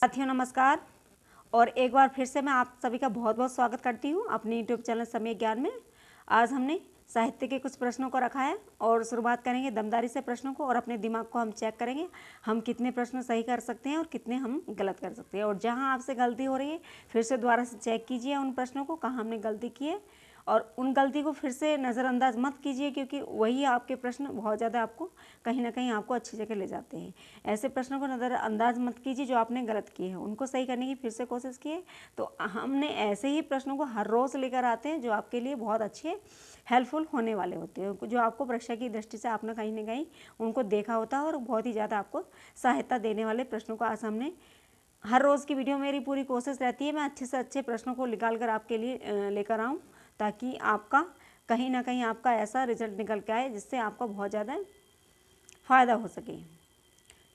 साथियों नमस्कार। और एक बार फिर से मैं आप सभी का बहुत बहुत स्वागत करती हूँ अपने यूट्यूब चैनल समय ज्ञान में। आज हमने साहित्य के कुछ प्रश्नों को रखा है और शुरुआत करेंगे दमदारी से प्रश्नों को, और अपने दिमाग को हम चेक करेंगे हम कितने प्रश्न सही कर सकते हैं और कितने हम गलत कर सकते हैं। और जहाँ आपसे गलती हो रही है फिर से दोबारा से चेक कीजिए उन प्रश्नों को, कहाँ हमने गलती की है, और उन गलती को फिर से नज़रअंदाज मत कीजिए, क्योंकि वही आपके प्रश्न बहुत ज़्यादा आपको कहीं ना कहीं आपको अच्छी जगह ले जाते हैं। ऐसे प्रश्नों को नज़रअंदाज मत कीजिए जो आपने गलत किए हैं, उनको सही करने की फिर से कोशिश कीजिए। तो हमने ऐसे ही प्रश्नों को हर रोज़ लेकर आते हैं जो आपके लिए बहुत अच्छे हेल्पफुल होने वाले होते हैं, जो आपको परीक्षा की दृष्टि से आपने कहीं ना कहीं उनको देखा होता है और बहुत ही ज़्यादा आपको सहायता देने वाले प्रश्नों को आज हमने हर रोज़ की वीडियो मेरी पूरी कोशिश रहती है मैं अच्छे से अच्छे प्रश्नों को निकाल कर आपके लिए लेकर आऊँ, ताकि आपका कहीं ना कहीं आपका ऐसा रिजल्ट निकल के आए जिससे आपका बहुत ज़्यादा फ़ायदा हो सके।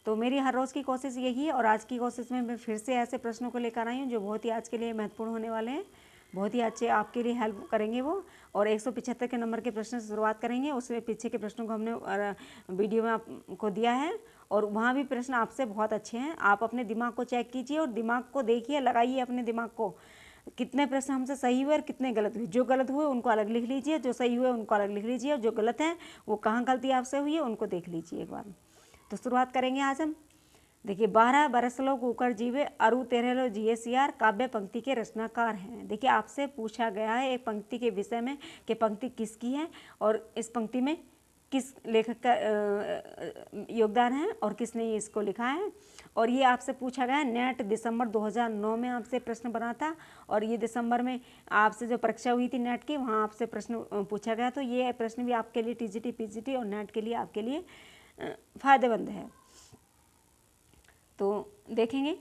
तो मेरी हर रोज़ की कोशिश यही है, और आज की कोशिश में मैं फिर से ऐसे प्रश्नों को लेकर आई हूँ जो बहुत ही आज के लिए महत्वपूर्ण होने वाले हैं, बहुत ही अच्छे आपके लिए हेल्प करेंगे वो। और 175 के नंबर के प्रश्न से शुरुआत करेंगे। उसमें पीछे के प्रश्नों को हमने वीडियो में आपको दिया है, और वहाँ भी प्रश्न आपसे बहुत अच्छे हैं। आप अपने दिमाग को चेक कीजिए और दिमाग को देखिए, लगाइए अपने दिमाग को कितने प्रश्न हमसे सही हुए और कितने गलत हुए। जो गलत हुए उनको अलग लिख लीजिए, जो सही हुए उनको अलग लिख लीजिए, और जो गलत हैं वो कहाँ गलती आपसे हुई है उनको देख लीजिए एक बार। तो शुरुआत करेंगे आज हम। देखिए, 12 बरस लो कुकर जीवे अरु तेरह लो जिये सियार काव्य पंक्ति के रचनाकार हैं। देखिए, आपसे पूछा गया है एक पंक्ति के विषय में कि पंक्ति किसकी है और इस पंक्ति में किस लेखक का योगदान है और किसने इसको लिखा है। और ये आपसे पूछा गया है नेट दिसंबर 2009 में आपसे प्रश्न बना था, और ये दिसंबर में आपसे जो परीक्षा हुई थी नेट की वहाँ आपसे प्रश्न पूछा गया। तो ये प्रश्न भी आपके लिए टीजीटी पीजीटी और नेट के लिए आपके लिए फ़ायदेमंद है। तो देखेंगे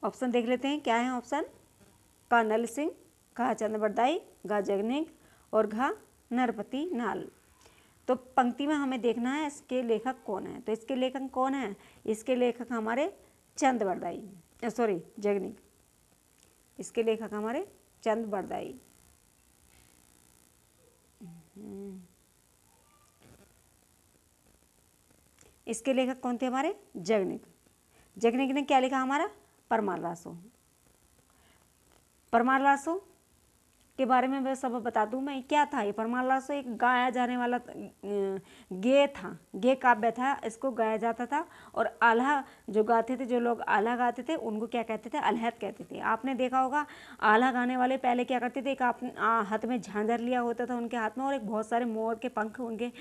ऑप्शन देख लेते हैं क्या है ऑप्शन। का नल सिंह, घा चंद्रबरदाई, घा जगनिक और घा नरपति नाल। तो पंक्ति में हमें देखना है इसके लेखक कौन है। तो इसके लेखक कौन है, इसके लेखक हमारे चंद्रबरदाई, सॉरी जगनिक। इसके लेखक हमारे चंद्रबरदाई। इसके लेखक कौन थे हमारे जगनिक। जगनिक ने क्या लिखा हमारा परमार लासो। परमार लासो के बारे में मैं सब बता दूं मैं क्या था। ये परमार लासो एक गाया जाने वाला गे था, गे काव्य था, इसको गाया जाता था। और आल्हा जो गाते थे, जो लोग आल्हा गाते थे उनको क्या कहते थे, अलहद कहते थे। आपने देखा होगा आल्हा गाने वाले पहले क्या करते थे, एक हाथ में झांझर लिया होता था उनके हाथ में, और एक बहुत सारे मोर के पंख उनके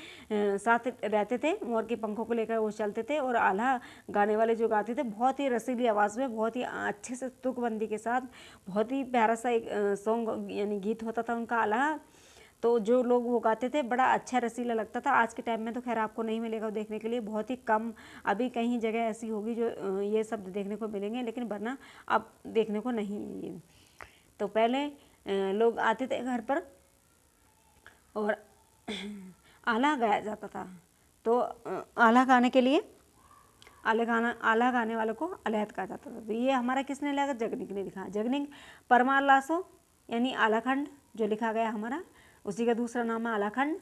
साथ रहते थे। मोर के पंखों को लेकर वो चलते थे, और आल्हा गाने वाले जो गाते थे बहुत ही रसीली आवाज़ में, बहुत ही अच्छे से तुकबंदी के साथ, बहुत ही प्यारा सा एक सॉन्ग यानी गीत होता था उनका आल्हा। तो जो लोग वो गाते थे बड़ा अच्छा रसीला लगता था। आज के टाइम में तो खैर आपको नहीं मिलेगा देखने के लिए, बहुत ही कम, अभी कहीं जगह ऐसी होगी जो ये शब्द देखने को मिलेंगे, लेकिन वरना अब देखने को नहीं ये। तो पहले लोग आते थे घर पर और आल्हा गाया जाता था। तो आल्हा गाने के लिए आल्हा गाने वालों को अलहद कहा जाता था। तो ये हमारा किसने लिखा, जगनिक ने लिखा। जगनिक परमार लासो यानी आलाखंड जो लिखा गया हमारा, उसी का दूसरा नाम है आलाखंड।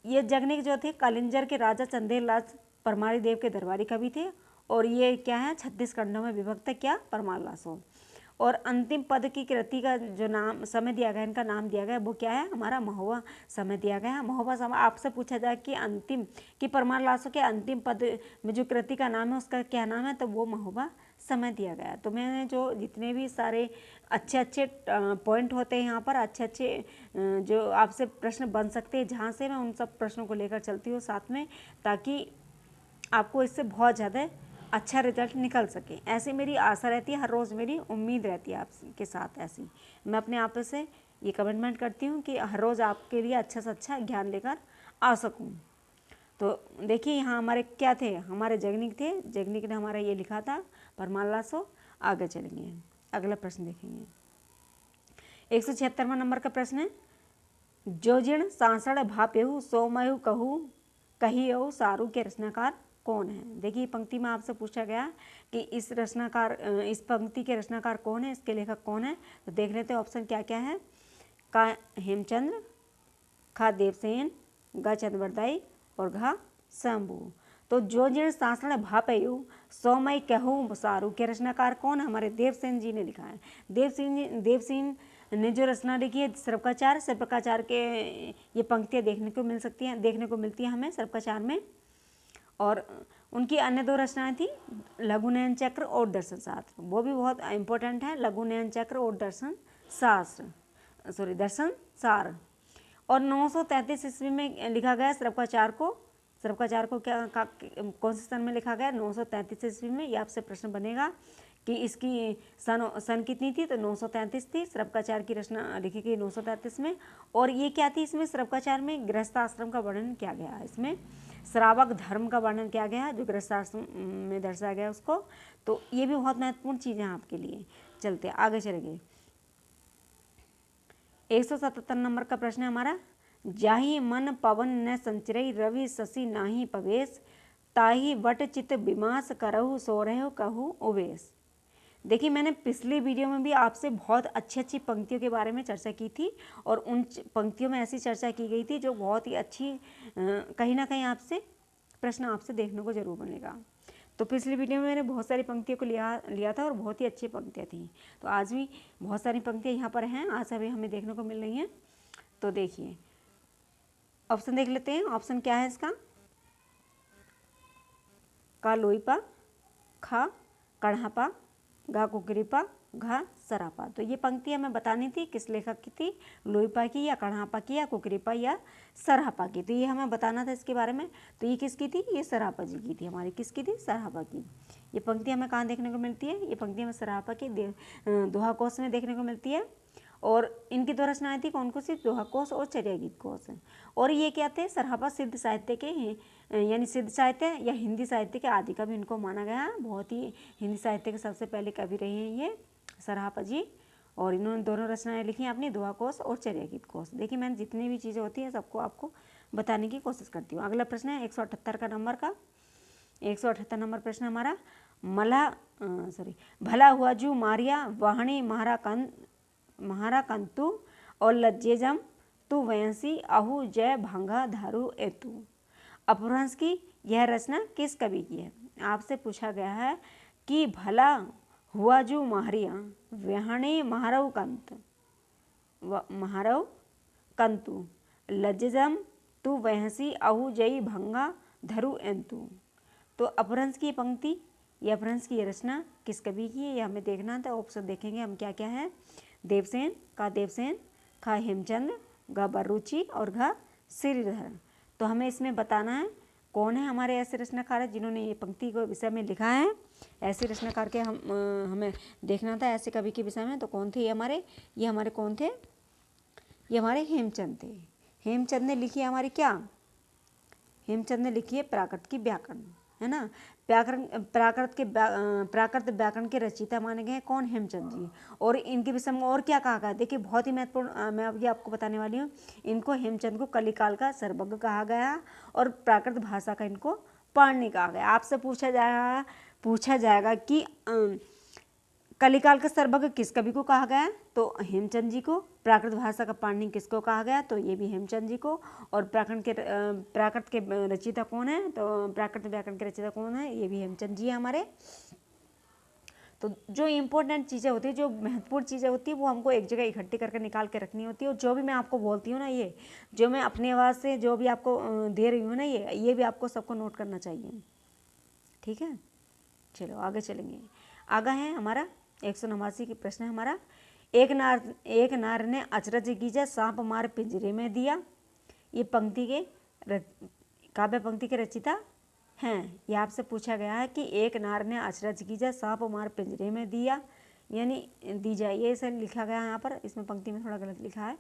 ये जगनिक जो थे कालिंजर के राजा चंदेल राज परमारी देव के दरबारी कवि थे, और ये क्या है 36 खंडों में विभक्त है क्या, परमार लासो। और अंतिम पद की कृति का जो नाम समय दिया गया, इनका नाम दिया गया वो क्या है हमारा महोबा समय दिया गया है। महोबा समय आपसे पूछा जाए कि अंतिम कि परमार लासो के अंतिम पद में जो कृति का नाम है उसका क्या नाम है, तो वो महोबा समय दिया गया। तो मैंने जो जितने भी सारे अच्छे अच्छे पॉइंट होते हैं यहाँ पर, अच्छे अच्छे जो आपसे प्रश्न बन सकते हैं जहाँ से, मैं उन सब प्रश्नों को लेकर चलती हूँ साथ में, ताकि आपको इससे बहुत ज़्यादा अच्छा रिजल्ट निकल सके। ऐसी मेरी आशा रहती है, हर रोज़ मेरी उम्मीद रहती है आपके साथ। ऐसी मैं अपने आप से ये कमिटमेंट करती हूँ कि हर रोज़ आपके लिए अच्छा से अच्छा ज्ञान लेकर आ सकूँ। तो देखिए यहाँ हमारे क्या थे, हमारे जगनिक थे। जगनिक ने हमारा ये लिखा था परमार लासो। आगे चलेंगे, अगला प्रश्न देखेंगे। 176वां नंबर का प्रश्न है, जो जिण सांसड़ भापेहु सोमयु कहू कहियो सारू के रचनाकार कौन है। देखिए पंक्ति में आपसे पूछा गया कि इस पंक्ति के रचनाकार कौन है, इसके लेखक कौन है। तो देख लेते हैं ऑप्शन क्या क्या है। का हेमचंद्र, खा देवसेन, गा चंद्रबरदाई और घा शंभू। तो जो जिन सासण भापयु सो मई कहूँ सारू के रचनाकार कौन है? हमारे देवसेन जी ने लिखा है। देवसेन ने जो रचना लिखी है सर्वकाचार, सर्वकाचार के ये पंक्तियाँ देखने को मिलती हैं हमें सर्वकाचार में। और उनकी अन्य 2 रचनाएं थी लघुनयन चक्र और दर्शन शास्त्र, वो भी बहुत इंपॉर्टेंट है, लघुनयन चक्र और दर्शन सार। और 933 ईस्वी में लिखा गया सर्वकाचार को कौन से सन में लिखा गया? 933 ईस्वी में। ये आपसे प्रश्न बनेगा कि इसकी सन कितनी थी? तो 933 थी। सर्वकाचार की रचना लिखी गई 933 में। और ये क्या थी? इसमें सर्वकाचार में गृहस्थ आश्रम का वर्णन किया गया, इसमें श्रावक धर्म का वर्णन किया गया जो गृहस्थ आश्रम में दर्शाया गया उसको। तो ये भी बहुत महत्वपूर्ण चीज़ है आपके लिए। चलते आगे चलेंगे। 177 नंबर का प्रश्न है हमारा, जाहि मन पवन न संचरई रवि शशि नाही पवेश ताहि वट चित विमास करहु सोरहु कहु उवेश। देखिए मैंने पिछले वीडियो में भी आपसे बहुत अच्छी पंक्तियों के बारे में चर्चा की थी और उन पंक्तियों में ऐसी चर्चा की गई थी जो बहुत ही अच्छी, कहीं ना कहीं आपसे प्रश्न आपसे देखने को जरूर बनेगा। तो पिछली वीडियो में मैंने बहुत सारी पंक्तियों को लिया था और बहुत ही अच्छी पंक्तियाँ थी। तो आज भी बहुत सारी पंक्तियाँ यहाँ पर हैं, आज अभी हमें देखने को मिल रही हैं। तो देखिए ऑप्शन देख लेते हैं। ऑप्शन क्या है इसका? का लोईपा, खा कढ़ापा, गा कुकरीपा, घा सरापा। तो ये पंक्ति हमें बतानी थी किस लेखक की थी, लोईपा की या कढ़ापा की या कुकरीपा या सरापा की। तो ये हमें बताना था इसके बारे में। तो ये किसकी थी? ये सरापा जी की थी, हमारी किसकी थी? सरापा की। ये पंक्ति हमें कहाँ देखने को मिलती है? ये पंक्ति हमें सरापा की दोहा कोश में देखने को मिलती है। और इनकी 2 रचनाएं थी, कौन को? सिर्फ दोहा कोश और चर्या गीत कोश। और ये क्या थे? सरापा सिद्ध साहित्य के यानी सिद्ध साहित्य या हिंदी साहित्य के आदि कवि इनको माना गया है। बहुत ही हिंदी साहित्य के सबसे पहले कवि रहे हैं ये सरापा जी। और इन्होंने दोनों रचनाएं लिखी हैं अपनी, दोहा कोश और चर्या गीत कोश। देखिए मैंने जितनी भी चीज़ें होती हैं सबको आपको बताने की कोशिश करती हूँ। अगला प्रश्न है 178 का नंबर का। 178 नंबर प्रश्न हमारा, भला हुआ जू मारिया वाहणी महारा कंतु और लज्जेजम तू वयसी आहू जय भंगा धारू एतु। अपभ्रंश की यह रचना किस कवि की है? आपसे पूछा गया है कि भला हुआ जू मारिया वाहणी महारव कंतु लज्जेजम तू वयसी आहू जय भंगा धरू एतु। तो अपभ्रंश की पंक्ति या अपभ्रंश की रचना किस कवि की है? यह हमें देखना था। ऑप्शन देखेंगे हम क्या क्या है। देवसेन, खा हेमचंद, गा बर्रुचि और घा श्रीधर। तो हमें इसमें बताना है कौन है हमारे ऐसे रचनाकार जिन्होंने ये पंक्ति को विषय में लिखा है। ऐसे रचनाकार के हमें देखना था ऐसे कवि के विषय में। तो कौन थे ये हमारे कौन थे? ये हमारे हेमचंद थे। हेमचंद ने लिखी है हमारी क्या? हेमचंद ने लिखी है प्राकृत की व्याकरण, है ना। प्राकृत व्याकरण के रचयिता माने गए कौन? हेमचंद जी। और इनके विषय में और क्या कहा गया? देखिए बहुत ही महत्वपूर्ण, मैं अब ये आपको बताने वाली हूँ। इनको हेमचंद को कलिकाल का सर्वज्ञ कहा गया और प्राकृत भाषा का इनको पाणिनि कहा गया। आपसे पूछा जाएगा कि कलिकाल का सर्वज्ञ किस कवि को कहा गया? तो हेमचंद जी को। प्राकृत भाषा का पाणिनि किसको कहा गया? तो ये भी हेमचंद जी को। और प्राकृत के रचयिता कौन है? तो प्राकृत व्याकरण के रचयिता कौन है? ये भी हेमचंद जी है हमारे। तो जो इम्पोर्टेंट चीज़ें होती है, जो महत्वपूर्ण चीज़ें होती है, वो हमको एक जगह इकट्ठी करके निकाल के रखनी होती है। और जो भी मैं आपको बोलती हूँ ना, ये जो मैं अपनी आवाज़ से जो भी आपको दे रही हूँ ना, ये भी आपको सबको नोट करना चाहिए, ठीक है। चलो आगे चलेंगे। आगे है हमारा 189 की प्रश्न है हमारा, एक नार ने अचरज कीजा सांप मार पिंजरे में दिया। ये पंक्ति के काव्य पंक्ति के रचयिता हैं। ये आपसे पूछा गया है कि एक नार ने अचरज कीजा सांप मार पिंजरे में दिया, यानी दी जाए, ये ऐसे लिखा गया है यहाँ पर। इसमें पंक्ति में थोड़ा गलत लिखा है।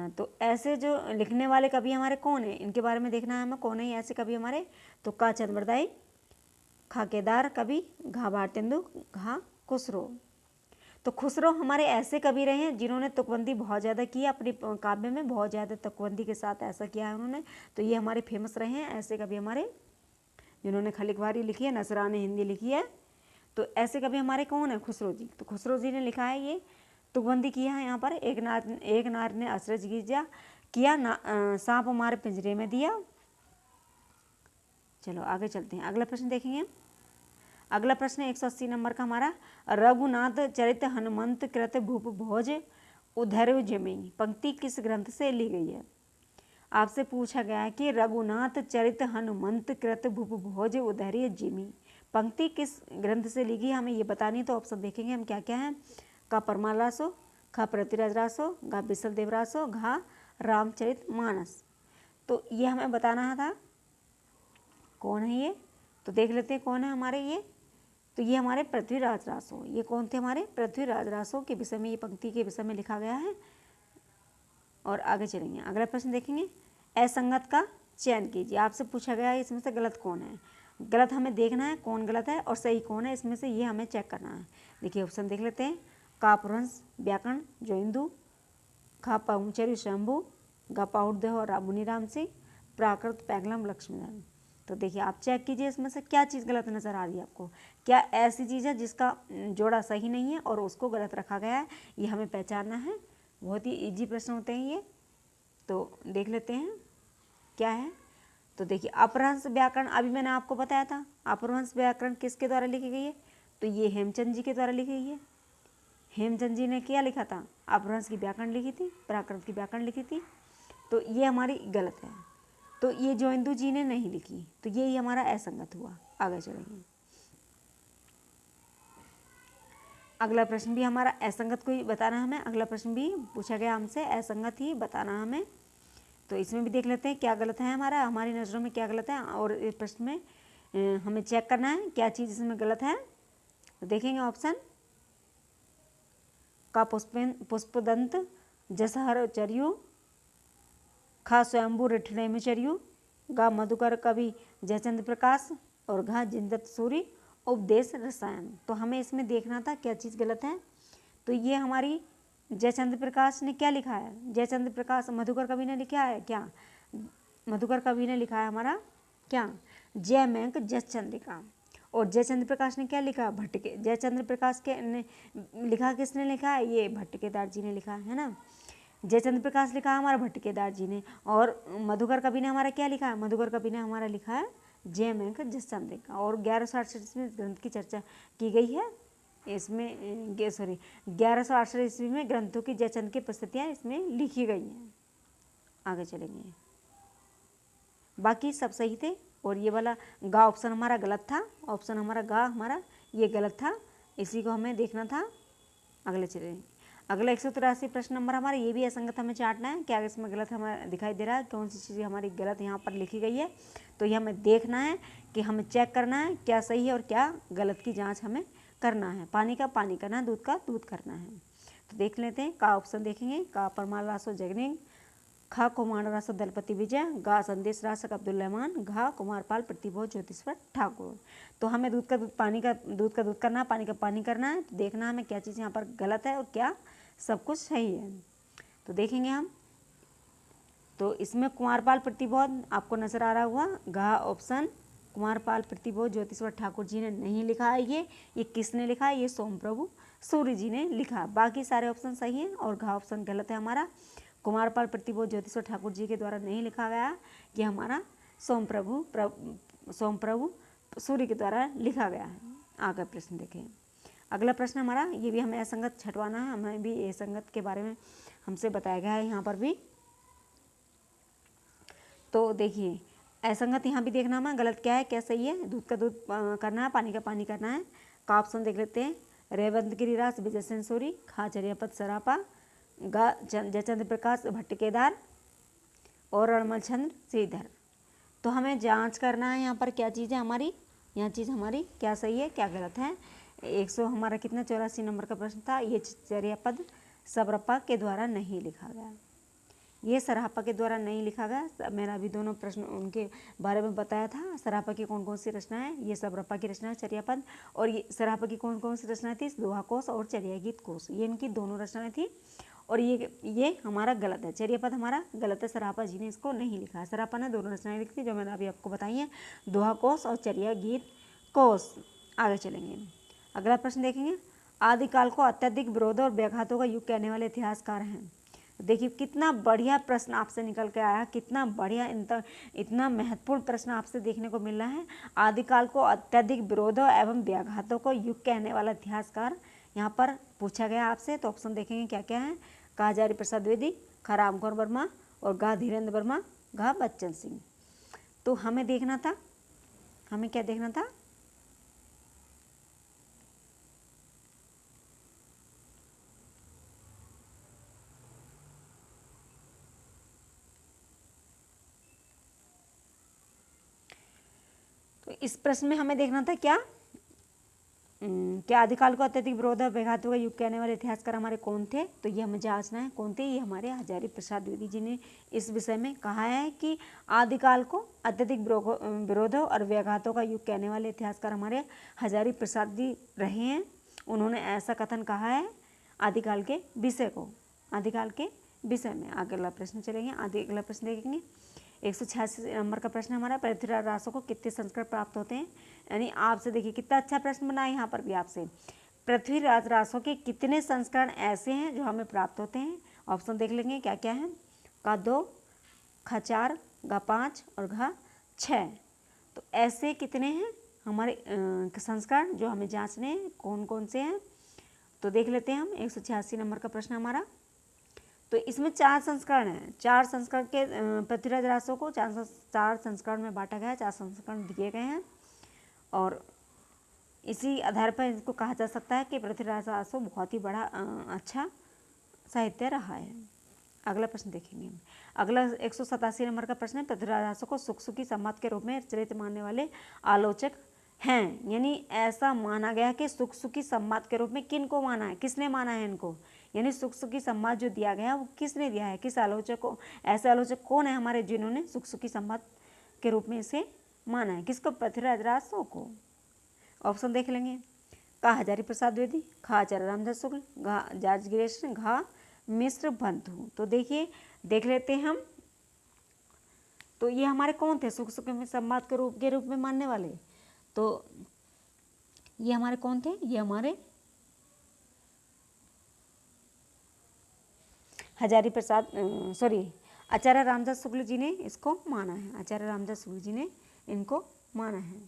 तो ऐसे जो लिखने वाले कवि हमारे कौन है, इनके बारे में देखना है हमें, कौन है ऐसे कवि हमारे। तो का चंद्रबरदाई, खा केदार कवि, घा भारतेंदु, घा खुसरो। तो खुसरो हमारे ऐसे कवि रहे हैं जिन्होंने तुकबंदी बहुत ज़्यादा की है अपनी काव्य में, बहुत ज़्यादा तुकबंदी के साथ ऐसा किया है उन्होंने। तो ये हमारे फेमस रहे हैं ऐसे कवि हमारे, जिन्होंने खलिकवारी लिखी है, नसरा ने हिंदी लिखी है। तो ऐसे कवि हमारे कौन है? खुसरो जी। तो खुसरो जी ने लिखा है, ये तुकबंदी किया है यहाँ पर। एक नार ने अचरज किया सांप मार पिंजरे में दिया। चलो आगे चलते हैं, अगला प्रश्न देखेंगे। अगला प्रश्न 180 नंबर का हमारा, रघुनाथ चरित हनुमंत कृत भूप भोज उधर जिमी, पंक्ति किस ग्रंथ से ली गई है। आपसे पूछा गया है कि रघुनाथ चरित हनुमंत कृत भूप भोज उधर जिमी, पंक्ति किस ग्रंथ से ली गई, हमें ये बतानी। तो ऑप्शन देखेंगे हम क्या क्या है। का परमाल रासो, खा पृथ्वीराज रासो, घा बिसल देव रासो, घा रामचरित मानस। तो ये हमें बताना था कौन है ये, तो देख लेते हैं कौन है हमारे ये। तो ये हमारे पृथ्वीराज रासो, ये कौन थे हमारे पृथ्वीराज रासो के विषय में, ये पंक्ति के विषय में लिखा गया है। और आगे चलेंगे, अगला प्रश्न देखेंगे। असंगत का चयन कीजिए, आपसे पूछा गया है इसमें से गलत कौन है। गलत हमें देखना है कौन गलत है और सही कौन है, इसमें से ये हमें चेक करना है। देखिए ऑप्शन देख लेते हैं। का अपभ्रंश व्याकरण जोइंदू, खा पहुचरी शंभु, गा पाउदेह और मुनि राम सिंह, प्राकृत पैगलम लक्ष्मीधर। तो देखिए आप चेक कीजिए इसमें से क्या चीज़ गलत नज़र आ रही है आपको, क्या ऐसी चीज़ है जिसका जोड़ा सही नहीं है और उसको गलत रखा गया है, ये हमें पहचानना है। बहुत ही इजी प्रश्न होते हैं ये, तो देख लेते हैं क्या है। तो देखिए अपभ्रंश व्याकरण, अभी मैंने आपको बताया था अपभ्रंश व्याकरण किसके द्वारा लिखी गई है, तो ये हेमचंद जी के द्वारा लिखी गई है। हेमचंद जी ने क्या लिखा था, अपभ्रंश की व्याकरण लिखी थी, प्राकृत की व्याकरण लिखी थी, तो ये हमारी गलत है। तो ये जोइंदू जी ने नहीं लिखी, तो ये हमारा असंगत हुआ। आगे चलेंगे, अगला प्रश्न भी हमारा असंगत को ही बताना हमें। अगला प्रश्न भी पूछा गया हमसे, असंगत ही बताना हमें। तो इसमें भी देख लेते हैं क्या गलत है हमारा, हमारी नज़रों में क्या गलत है, और इस प्रश्न में हमें चेक करना है क्या चीज़ इसमें गलत है। तो देखेंगे ऑप्शन। का पुष्पदंत जसहर चर्यु, खा स्वयंभू रिठने में चर्यु, गा मधुकर कवि जयचंद्र प्रकाश, और घा जिंदत सूरी उपदेश रसायन। तो हमें इसमें देखना था क्या चीज़ गलत है। तो ये हमारी जयचंद्र प्रकाश ने क्या लिखा है, जयचंद्र प्रकाश मधुकर कवि ने लिखा है क्या, मधुकर कवि ने लिखा है हमारा क्या, जय मैंक जसचंद्रिका। और जयचंद्र प्रकाश ने क्या लिखा, भट्ट, जयचंद्र प्रकाश के ने लिखा, किसने लिखा है, ये भट्टकेदार जी ने लिखा है ना। जयचंद्र प्रकाश लिखा है हमारा भट्टकेदार जी ने, और मधुकर कवि ने हमारा क्या लिखा है, मधुकर कवि ने हमारा लिखा है जय मैंक जसचंद्रिका। और 1168 ईस्वी में ग्रंथ की चर्चा की गई है इसमें, 1168 ईस्वी में ग्रंथों की जयचंद की प्रस्तुतियाँ इसमें लिखी गई हैं। आगे चलेंगे, बाकी सब सही थे, और ये वाला गा ऑप्शन हमारा गलत था, ऑप्शन हमारा गा हमारा ये गलत था, इसी को हमें देखना था। अगले चलेंगे, अगला 183 प्रश्न नंबर हमारा, ये भी असंगत हमें चाटना है, क्या इसमें गलत हमें दिखाई दे रहा है, कौन सी चीज़ हमारी गलत यहाँ पर लिखी गई है। तो ये हमें देखना है कि हमें चेक करना है क्या सही है और क्या गलत की जाँच हमें करना है। पानी का पानी करना है, दूध का दूध करना है। तो देख लेते हैं, का ऑप्शन देखेंगे। का परमाल रासो जगनिंग, खा कुमार रासो दलपति विजय, गा संदेश रासक अब्दुल रहमान, घा कुमारपाल प्रतिभोज ज्योतिश्वर ठाकुर। तो हमें दूध का दूध पानी का दूध का दूध करना है, पानी का पानी करना है। तो देखना हमें क्या चीज़ यहाँ पर गलत है और क्या सब कुछ सही है। तो देखेंगे हम, तो इसमें कुमारपाल प्रतिभोज आपको नजर आ रहा हुआ, घा ऑप्शन कुमारपाल प्रतिभोज ज्योतिश्वर ठाकुर जी ने नहीं लिखा है। ये किसने लिखा है, ये सोम प्रभु सूर्य जी ने लिखा। बाकी सारे ऑप्शन सही हैं और घा ऑप्शन गलत है हमारा, कुमारपाल प्रतिभोज ज्योतिश्वर ठाकुर जी के द्वारा नहीं लिखा गया, ये हमारा सोम प्रभु सूर्य के द्वारा लिखा गया है। आगे प्रश्न देखें, अगला प्रश्न हमारा, ये भी हमें असंगत छटवाना है, हमें भी असंगत के बारे में हमसे बताया गया है यहाँ पर भी। तो देखिए असंगत यहाँ भी देखना हमें गलत क्या है क्या सही है। दूध का दूध करना है, पानी का पानी करना है। का ऑप्शन देख लेते हैं, रेवंत गिरिराज विजय सेन सूरी, खा चरियापत सरापा, गा जयचंद्र प्रकाश भट्टकेदार, और अड़मलचंद्र श्रीधर। तो हमें जांच करना है यहाँ पर क्या चीज़ है हमारी, यहाँ चीज़ हमारी क्या सही है क्या गलत है। 100 हमारा कितना 84 नंबर का प्रश्न था। ये चरियापद सबरप्पा के द्वारा नहीं लिखा गया, ये सरापा के द्वारा नहीं लिखा गया। मैंने अभी दोनों प्रश्न उनके बारे में बताया था। सरापा की कौन कौन सी रचना है, ये सबरप्पा की रचना है चरियापद, और ये सरापा की कौन कौन सी रचनाएं थी, दोहा कोश और चरिया गीत कोश, ये इनकी दोनों रचनाएं थी। और ये हमारा गलत है, चरियापद हमारा गलत है, सरापा जी ने इसको नहीं लिखा है। सरापा ने दोनों रचनाएं लिखी थी जो मैंने अभी आपको बताई हैं, दोहा कोश और चरिया गीत कोश। आगे चलेंगे, अगला प्रश्न देखेंगे। आदिकाल को अत्यधिक विरोध और व्याघातों का युग कहने वाले इतिहासकार हैं। देखिए कितना बढ़िया प्रश्न आपसे निकल के आया, कितना बढ़िया इतना महत्वपूर्ण प्रश्न आपसे देखने को मिल रहा है। आदिकाल को अत्यधिक विरोधों एवं व्याघातों को युग कहने वाला इतिहासकार यहाँ पर पूछा गया आपसे। तो ऑप्शन देखेंगे क्या क्या है। का हजारी प्रसाद द्विवेदी, खा रामकुमार वर्मा और गा धीरेन्द्र वर्मा, घा बच्चन सिंह। तो हमें देखना था, हमें क्या देखना था, तो इस प्रश्न में हमें देखना था क्या क्या आदिकाल को अत्यधिक विरोध और व्याघातों का युग कहने वाले इतिहासकार हमारे कौन थे। तो ये हमें जांचना है कौन थे। ये हमारे हजारी प्रसाद द्विवेदी जी ने इस विषय में कहा है कि आदिकाल को अत्यधिक विरोधों और व्याघातों का युग कहने वाले इतिहासकार हमारे हजारी प्रसाद जी रहे हैं। उन्होंने ऐसा कथन कहा है आदिकाल के विषय को, आदिकाल के विषय में। अगला प्रश्न चलेंगे, अगला प्रश्न देखेंगे 186 नंबर का प्रश्न हमारा, पृथ्वीराज रासो को कितने संस्करण प्राप्त होते हैं। यानी आपसे देखिए कितना अच्छा प्रश्न बना है यहाँ पर भी आपसे, पृथ्वीराज रासो के कितने संस्करण ऐसे हैं जो हमें प्राप्त होते हैं। ऑप्शन देख लेंगे क्या क्या है। का 2, खा 4, गा 5 और घा 6। तो ऐसे कितने हैं हमारे संस्करण जो हमें जांचने हैं, कौन कौन से हैं। तो देख लेते हैं हम 186 नंबर का प्रश्न हमारा। तो इसमें 4 संस्करण हैं, 4 संस्करण के पृथ्वीराज रासो को 4 संस्करण में बांटा गया है, 4 संस्करण दिए गए हैं और इसी आधार पर इसको कहा जा सकता है कि पृथ्वीराज रासो बहुत ही बड़ा अच्छा साहित्य रहा है। अगला प्रश्न देखेंगे हम। अगला 187 नंबर का प्रश्न है, पृथ्वीराज रासो को सुखसुखी संवाद के रूप में चरित्र मानने वाले आलोचक हैं। यानी ऐसा माना गया कि सुखसुखी संवाद के रूप में किन को माना है, किसने माना है इनको। यानी सुखसुखी संवाद जो दिया गया वो किसने दिया है, किस आलोचक को, ऐसे आलोचक कौन है हमारे जिन्होंने सुखसुखी संवाद के रूप में इसे माना है। किसको, पृथ्वीराज रासो को। ऑप्शन देख लेंगे। का हजारी प्रसाद द्विवेदी, खा आचार्य रामदास शुक्ल, घा जॉर्ज ग्रेसन, घा मिश्र बंधु। तो देखिए देख लेते हैं हम। तो ये हमारे कौन थे सुखसुखी संवाद के रूप में मानने वाले। तो ये हमारे कौन थे, ये हमारे हजारी प्रसाद आचार्य रामदास शुक्ल जी ने इसको माना है, आचार्य रामदास शुक्ल जी ने इनको माना है।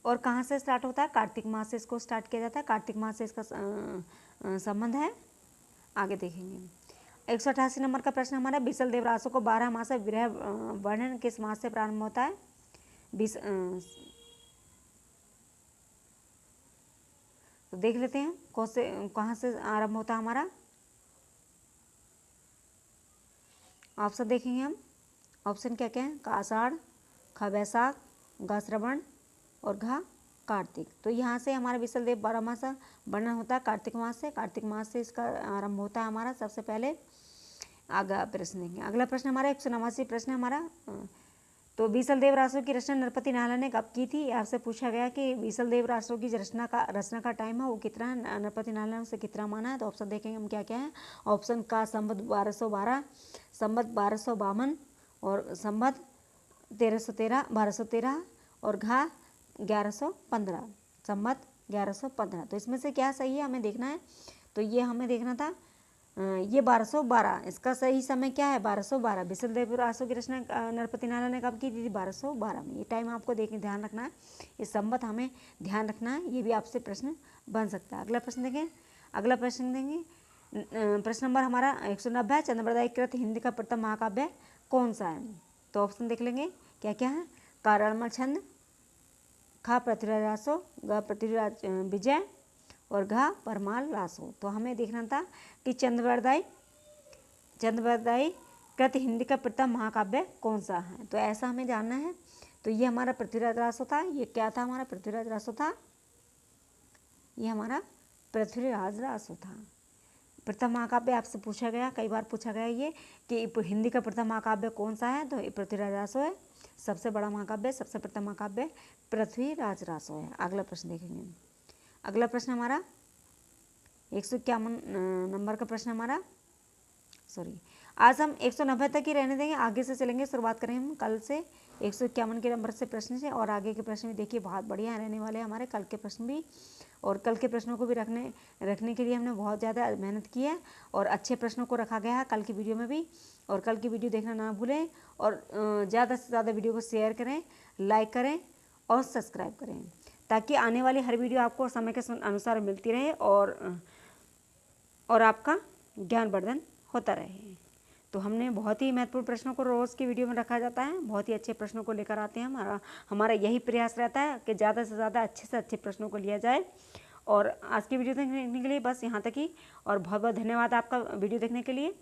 और कहाँ से स्टार्ट होता है, कार्तिक मास से इसको स्टार्ट किया जाता है, कार्तिक मास से इसका संबंध है। आगे देखेंगे 188 नंबर का प्रश्न हमारा, बीसल देव रासो को 12 मास विरह वर्णन किस मास से प्रारंभ होता है। तो देख लेते हैं कहाँ से आरंभ होता है हमारा। ऑप्शन देखेंगे हम। ऑप्शन क्या क्या है, का आषाढ़, खा वैशाख, गा श्रवण और घा कार्तिक। तो यहाँ से हमारा विसल देव 12 मास वर्णन होता है कार्तिक मास से, कार्तिक मास से इसका आरंभ होता है हमारा सबसे पहले। आगे प्रश्न देखेंगे। अगला प्रश्न हमारा 189 प्रश्न है हमारा। तो बीसल देव रासो की रचना नरपति नाला ने कब की थी। आपसे पूछा गया कि बीसल देव रासो की रचना का टाइम है वो कितना है, नरपति नाला ने उसे कितना माना है। तो ऑप्शन देखेंगे हम क्या क्या है। ऑप्शन का संवत 1212, संवत 1252 और संवत 1213 और घा 1115, संवत 1115। तो इसमें से क्या सही है हमें देखना है। तो ये हमें देखना था ये 1212, इसका सही समय क्या है 1212। बीसल देव रासो की रचना नरपति नाला ने कब की थी 1212 में। ये टाइम आपको ध्यान रखना है, इस संवत हमें ध्यान रखना है, ये भी आपसे प्रश्न बन सकता है। अगला प्रश्न देखें। अगला प्रश्न देंगे प्रश्न नंबर हमारा 190 है, चंद्रवरदाई कृत हिंदी का प्रथम महाकाव्य कौन सा है। तो ऑप्शन देख लेंगे क्या क्या है। का रणमल छंद, खा पृथ्वीराज रासो, ग पृथ्वीराज विजय और घा परमाल रासो। तो हमें देखना था कि चंद्रवरदाई कृत हिंदी का प्रथम महाकाव्य कौन सा है। तो ऐसा हमें जानना है। तो ये हमारा पृथ्वीराज रासो था। ये क्या था हमारा पृथ्वीराज रासो था, ये हमारा पृथ्वीराज रासो था। प्रथम महाकाव्य आपसे पूछा गया, कई बार पूछा गया ये कि हिंदी का प्रथम महाकाव्य कौन सा है। तो ये पृथ्वीराज रासो है। सबसे बड़ा महाकाव्य, सबसे प्रथम महाकाव्य पृथ्वीराज रासो है। अगला प्रश्न देखेंगे। अगला प्रश्न हमारा 151 नंबर का प्रश्न हमारा, आज हम 190 तक ही रहने देंगे, आगे से चलेंगे, शुरुआत करेंगे हम कल से 151 के नंबर से प्रश्न है। और आगे के प्रश्न भी देखिए बहुत बढ़िया रहने वाले हमारे कल के प्रश्न भी। और कल के प्रश्नों को भी रखने के लिए हमने बहुत ज़्यादा मेहनत की है और अच्छे प्रश्नों को रखा गया है कल की वीडियो में भी। और कल की वीडियो देखना ना भूलें और ज़्यादा से ज़्यादा वीडियो को शेयर करें, लाइक करें और सब्सक्राइब करें, ताकि आने वाली हर वीडियो आपको समय के अनुसार मिलती रहे और आपका ज्ञानवर्धन होता रहे। तो हमने बहुत ही महत्वपूर्ण प्रश्नों को रोज़ की वीडियो में रखा जाता है, बहुत ही अच्छे प्रश्नों को लेकर आते हैं। हमारा यही प्रयास रहता है कि ज़्यादा से ज़्यादा अच्छे से अच्छे प्रश्नों को लिया जाए। और आज की वीडियो देखने के लिए बस यहाँ तक ही, और बहुत बहुत धन्यवाद आपका वीडियो देखने के लिए।